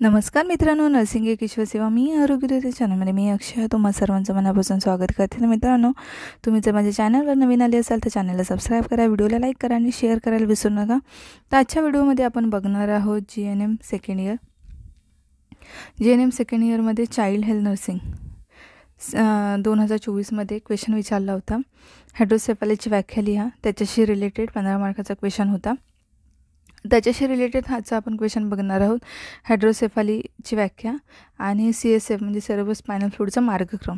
नमस्कार मित्रांनो, नर्सिंग एक ईश्वर सेवा मी आरोग्य चॅनलमध्ये मी अक्षय तुम्हा सर्वांचं मनापासून स्वागत करते. तर मित्रांनो, तुम्ही जर माझ्या चॅनलवर नवीन आले असाल तर चॅनलला सबस्क्राईब करा, व्हिडिओला लाईक करा आणि शेअर करायला विसरू नका. तर आजच्या व्हिडिओमध्ये आपण बघणार आहोत GNM second year. GNM second इयरमध्ये चाइल्ड हेल्थ नर्सिंग 2024मध्ये क्वेश्चन विचारला होता. हायड्रोसेफॅलीची व्याख्या लिहा. त्याच्याशी रिलेटेड 15 मार्काचा क्वेश्चन होता. त्याच्याशी रिलेटेड हाचा आपण क्वेश्चन बघणार आहोत. हायड्रोसेफॅलीची व्याख्या आणि CSF म्हणजे सेरेब्रो स्पायनल फ्लूइडचा मार्गक्रम,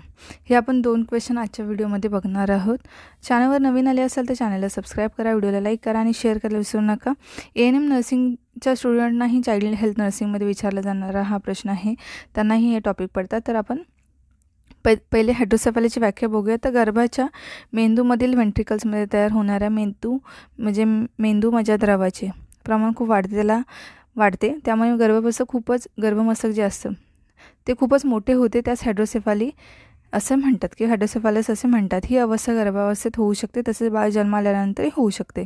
हे आपण 2 क्वेश्चन आजच्या व्हिडिओमध्ये बघणार आहोत. चॅनलवर नवीन आले असाल तर चॅनलला सबस्क्राईब करा, व्हिडिओला लाईक करा आणि शेअर करायला विसरू नका. ANM नर्सिंगच्या स्टुडंटनाही चाइल्ड हेल्थ नर्सिंगमध्ये विचारला जाणारा हा प्रश्न आहे, त्यांनाही हे टॉपिक पडतात. तर आपण पहिले हायड्रोसेफॅलीची व्याख्या बघूया. तर गर्भाच्या मेंदूमधील व्हेंट्रिकल्समध्ये तयार होणाऱ्या मेंदू मज्जाद्रवाचे प्रमाण खूप वाढते. त्यामुळे गर्भमस्तक जे असतं ते खूपच मोठे होते. त्यास हायड्रोसेफॅली असं म्हणतात की हायड्रोसेफॅलस असे म्हणतात. ही अवस्था गर्भावस्थेत होऊ शकते, तसेच बाळ जन्माल्यानंतरही होऊ शकते.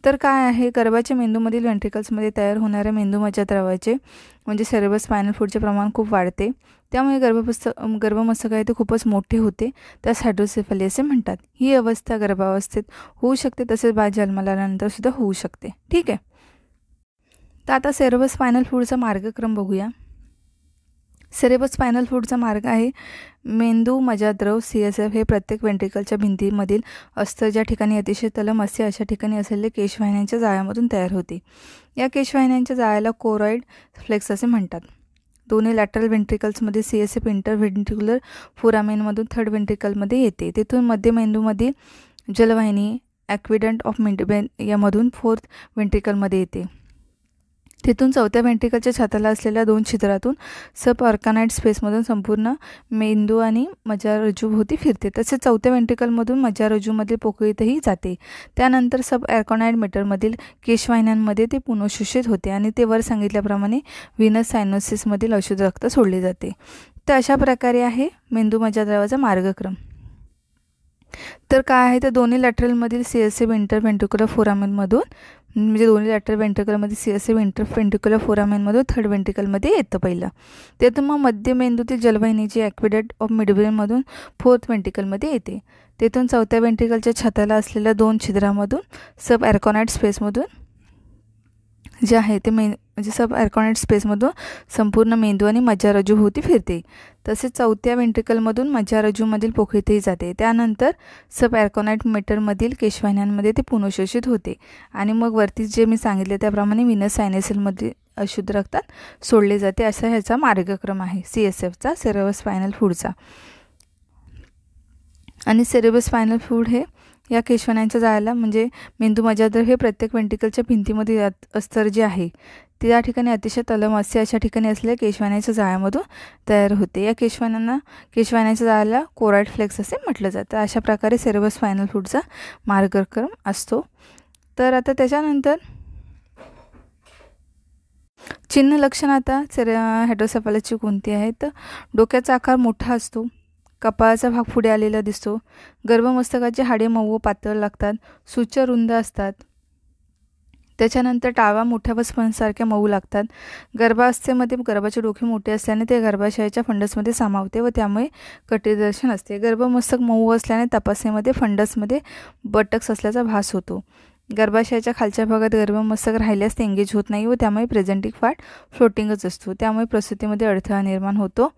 तर काय आहे, गर्भाच्या मेंदूमधील व्हेंट्रिकल्समध्ये तयार होणाऱ्या मेंदू मज्जाद्रवाचे म्हणजे सेरेब्रो स्पायनल फ्लूइडचे प्रमाण खूप वाढते. त्यामुळे गर्भमस्तक आहे ते खूपच मोठे होते. त्यास हायड्रोसेफॅली असे म्हणतात. ही अवस्था गर्भावस्थेत होऊ शकते, तसेच बाळ जन्माल्यानंतर सुद्धा होऊ शकते. ठीक आहे. तर आता सेरेब्रो स्पायनल फ्लूइडचा मार्गक्रम बघूया. सेरेब्रो स्पायनल फ्लूइडचा मार्ग आहे मेंदू मज्जाद्रव CSF हे प्रत्येक व्हेंट्रिकलच्या भिंतीमधील अस्तर ज्या ठिकाणी अतिशय तलम असते अशा ठिकाणी असलेले केशवाहिन्यांच्या जाळ्यामधून तयार होते. या केशवाहिन्यांच्या जाळ्याला कोरॉइड फ्लेक्स असे म्हणतात. दोन्ही लॅटरल व्हेंट्रिकल्समध्ये CSF इंटरव्हेंट्रिक्युलर फोरामेनमधून थर्ड व्हेंट्रिकलमध्ये येते. तेथून मध्य मेंदूमधील जलवाहिनी ॲक्विडंट ऑफ मिडब्रेन यामधून फोर्थ व्हेंट्रिकलमध्ये येते. तिथून चौथ्या व्हेंट्रिकलच्या छाताला असलेल्या 2 छिद्रातून सब ऑर्कानाइड स्पेसमधून संपूर्ण मेंदू आणि मज्जारज्जूभोवती फिरते. तसेच चौथ्या व्हेंट्रिकलमधून मज्जारज्जूमधील पोकळीतही जाते. त्यानंतर सब ऑर्कानाइड मीटरमधील केशवाहिन्यांमध्ये ते पुनःशोषित होते आणि ते वर सांगितल्याप्रमाणे व्हीनस सायनोसिसमधील अशुद्ध रक्त सोडले जाते. तर अशा प्रकारे आहे मेंदू मज्जाद्रवाचा मार्गक्रम. तर काय आहे, तर दोन्ही लॅटरलमधील CSF इंटरव्हेंट्रिक्युलर फोरामेनमधून म्हणजे दोन्ही लॅटरल व्हेंट्रिकलमध्ये CSF इंटरव्हेंट्रिक्युलर फोरामेनमधून थर्ड व्हेंट्रिकलमध्ये येतं पहिलं. तेथून मग मध्य मेंदूतील जलवाहिनीची ॲक्विडंट ऑफ मिडब्रेनमधून फोर्थ व्हेंट्रिकलमध्ये येते. तेथून चौथ्या व्हेंट्रिकलच्या छताला असलेल्या 2 छिद्रामधून सब ऑर्कानाइड स्पेसमधून जे आहे ते म्हणजे सब ऑर्कानाइड स्पेसमधून संपूर्ण मेंदू आणि मज्जारज्जूभोवती फिरते. तसेच चौथ्या व्हेंट्रिकलमधून मज्जारज्जूमधील पोकळीतही जाते. त्यानंतर सब ऑर्कानाइड मीटरमधील केशवाहिन्यांमध्ये ते पुनःशोषित होते आणि मग वरती जे मी सांगितले त्याप्रमाणे व्हीनस सायनोसिसमध्ये अशुद्ध रक्तात सोडले जाते. असा ह्याचा मार्गक्रम आहे CSFचा, सेरेब्रो स्पायनल फ्लूइडचा. आणि सेरेब्रो स्पायनल फ्लूइड हे या केशवाहिन्यांच्या जाळ्याला म्हणजे मेंदू मज्जाद्रव हे प्रत्येक व्हेंट्रिकलच्या भिंतीमध्ये अस्तर जे आहे ते या ठिकाणी अतिशय तलम असते अशा ठिकाणी असलेल्या केशवाहिन्यांच्या जाळ्यामधून तयार होते. या केशवाहिन्यांच्या जाळ्याला कोरॉइड फ्लेक्स असे म्हटलं जातं. अशा प्रकारे सेरेब्रो स्पायनल फ्लूइडचा मार्गक्रम असतो. तर आता त्याच्यानंतर चिन्ह लक्षण आता हायड्रोसेफॅलसची कोणती आहे, तर डोक्याचा आकार मोठा असतो, कपाळाचा भाग पुढे आलेला दिसतो, गर्भमस्तकाची हाडे मऊ व पातळ लागतात, सूच रुंद असतात. त्याच्यानंतर टाळवा मोठ्या व स्पंजसारख्या मऊ लागतात. गर्भावस्थेमध्ये गर्भाचे डोके मोठे असल्याने ते गर्भाशयाच्या फंडसमध्ये सामावते व त्यामुळे कटिदर्शन असते. गर्भमस्तक मऊ असल्याने तपासणीमध्ये फंडसमध्ये बटक्स असल्याचा भास होतो. गर्भाशयाच्या खालच्या भागात गर्भमस्तक राहिल्यास ते एंगेज होत नाही व त्यामुळे प्रेझेंटिंग पार्ट फ्लोटिंगच असतो. त्यामुळे प्रसूतीमध्ये अडथळा निर्माण होतो.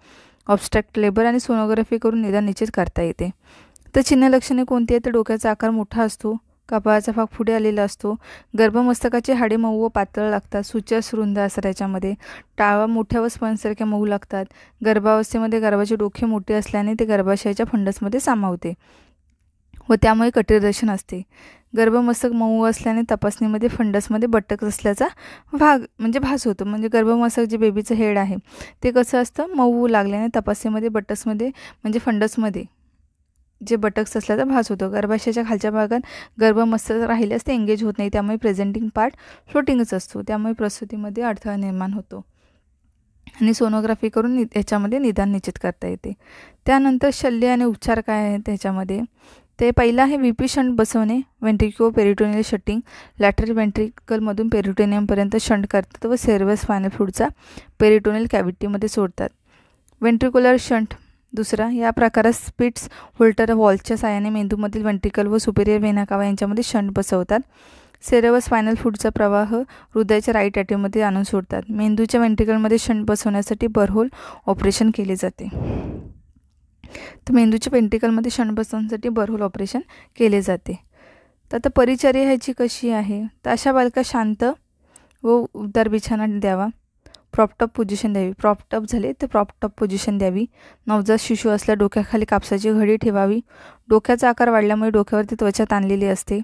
ऑब्स्ट्रॅक्ट लेबर आणि सोनोग्राफी करून निदान निश्चित करता येते. तर चिन्ह लक्षणे कोणती आहेत, तर डोक्याचा आकार मोठा असतो, कपाळाचा भाग पुढे आलेला असतो, गर्भमस्तकाची हाडे मऊ व पातळ लागतात, सूचस रुंद असतात, त्याच्यामध्ये टाळवा मोठ्या व स्पंजसारख्या मऊ लागतात. गर्भावस्थेमध्ये गर्भाचे डोके मोठे असल्याने ते गर्भाशयाच्या फंडसमध्ये सामावते व त्यामुळे कटिदर्शन असते. गर्भमस्तक मऊ असल्याने तपासणीमध्ये फंडसमध्ये बटक्स असल्याचा भास होतो. म्हणजे गर्भमस्तक जे बेबीचं हेड आहे ते कसं असतं, मऊ लागल्याने तपासणीमध्ये बटक्समध्ये म्हणजे फंडसमध्ये जे बटक्स असल्याचा भास होतो. गर्भाशयाच्या खालच्या भागात गर्भमस्तक राहिल्यास ते एंगेज होत नाही, त्यामुळे प्रेझेंटिंग पार्ट फ्लोटिंगच असतो. त्यामुळे प्रसूतीमध्ये अडथळा निर्माण होतो आणि सोनोग्राफी करून याच्यामध्ये निदान निश्चित करता येते. त्यानंतर शल्य आणि उपचार काय आहेत त्याच्यामध्ये, ते पहिलं आहे व्ही.पी. शंट बसवणे. वेंट्रिक्युलो पेरिटोनियल शंटिंग लॅटरल वेंट्रिकलमधून पेरिटोनियमपर्यंत शंट करतात व सेरेब्रल स्पायनल फ्लूइडचा पेरिटोनियल कॅव्हिटीमध्ये सोडतात. वेंट्रिक्युलर शंट दुसरा, या प्रकारात स्पिट्स होल्टर वॉल्सच्या साहाय्याने मेंदूमधील वेंट्रिकल व सुपेरियर वेना कावा यांच्यामध्ये शंट बसवतात. सेरेब्रल स्पायनल फ्लूइडचा प्रवाह हृदयाच्या राईट ॲट्रियममध्ये आणून सोडतात. मेंदूच्या वेंट्रिकलमध्ये शंट बसवण्यासाठी बरहोल ऑपरेशन केले जाते. तर मेंदूच्या वेंट्रिकलमध्ये शंट बसवण्यासाठी बरहोल ऑपरेशन केले जाते. तर आता परिचर्या ह्याची कशी आहे, तर अशा बालका शांत व उबदार बिछाना द्यावा. प्रॉपटॉप पोझिशन द्यावी. प्रॉपटॉप झाले तर प्रॉपटॉप पोझिशन द्यावी. नवजात शिशु असल्या डोक्याखाली कापसाची घडी ठेवावी. डोक्याचा आकार वाढल्यामुळे डोक्यावरती त्वचा ताणलेली असते.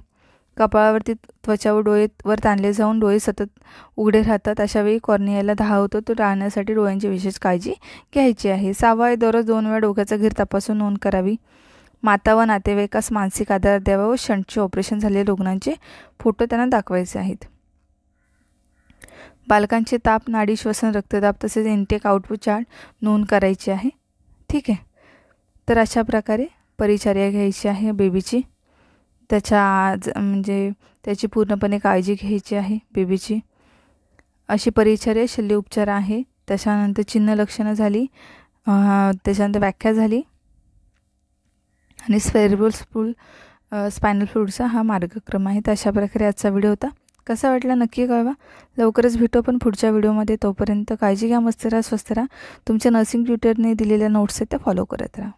कपाळावरती त्वचा व डोळे वर ताणले जाऊन डोळे सतत उघडे राहतात. अशावेळी कॉर्नियाला दाह होतो, तो टाळण्यासाठी डोळ्यांची विशेष काळजी घ्यायची आहे. 6 वेळा दररोज 2 वेळा डोक्याचा घेर तपासून नोंद करावी. माता व नातेवाईकास मानसिक आधार द्यावा व शंटचे ऑपरेशन झालेल्या रुग्णांचे फोटो त्यांना दाखवायचे आहेत. बालकांचे ताप, नाडी, श्वसन, रक्तदाब तसेच इनटेक आउटपुट चार्ट नोंद करायची आहे. ठीक आहे. तर अशा प्रकारे परिचर्या घ्यायची आहे बेबीची. म्हणजे त्याची पूर्णपणे काळजी घ्यायची आहे बेबीची. अशी परिचर्या शल्य उपचार आहे. त्याच्यानंतर चिन्ह लक्षणं झाली, त्याच्यानंतर व्याख्या झाली आणि सेरेब्रल स्पायनल फ्लूइडचा हा मार्गक्रम आहे. तर अशा प्रकारे आजचा व्हिडिओ होता. कसा वाटला नक्की कळवा. लवकरच भेटू आपण पुढच्या व्हिडिओमध्ये. तोपर्यंत काळजी घ्या, मस्त राहा, स्वस्थ राहा. तुमच्या नर्सिंग ट्युटरने दिलेल्या नोट्स आहेत त्या फॉलो करत राहा.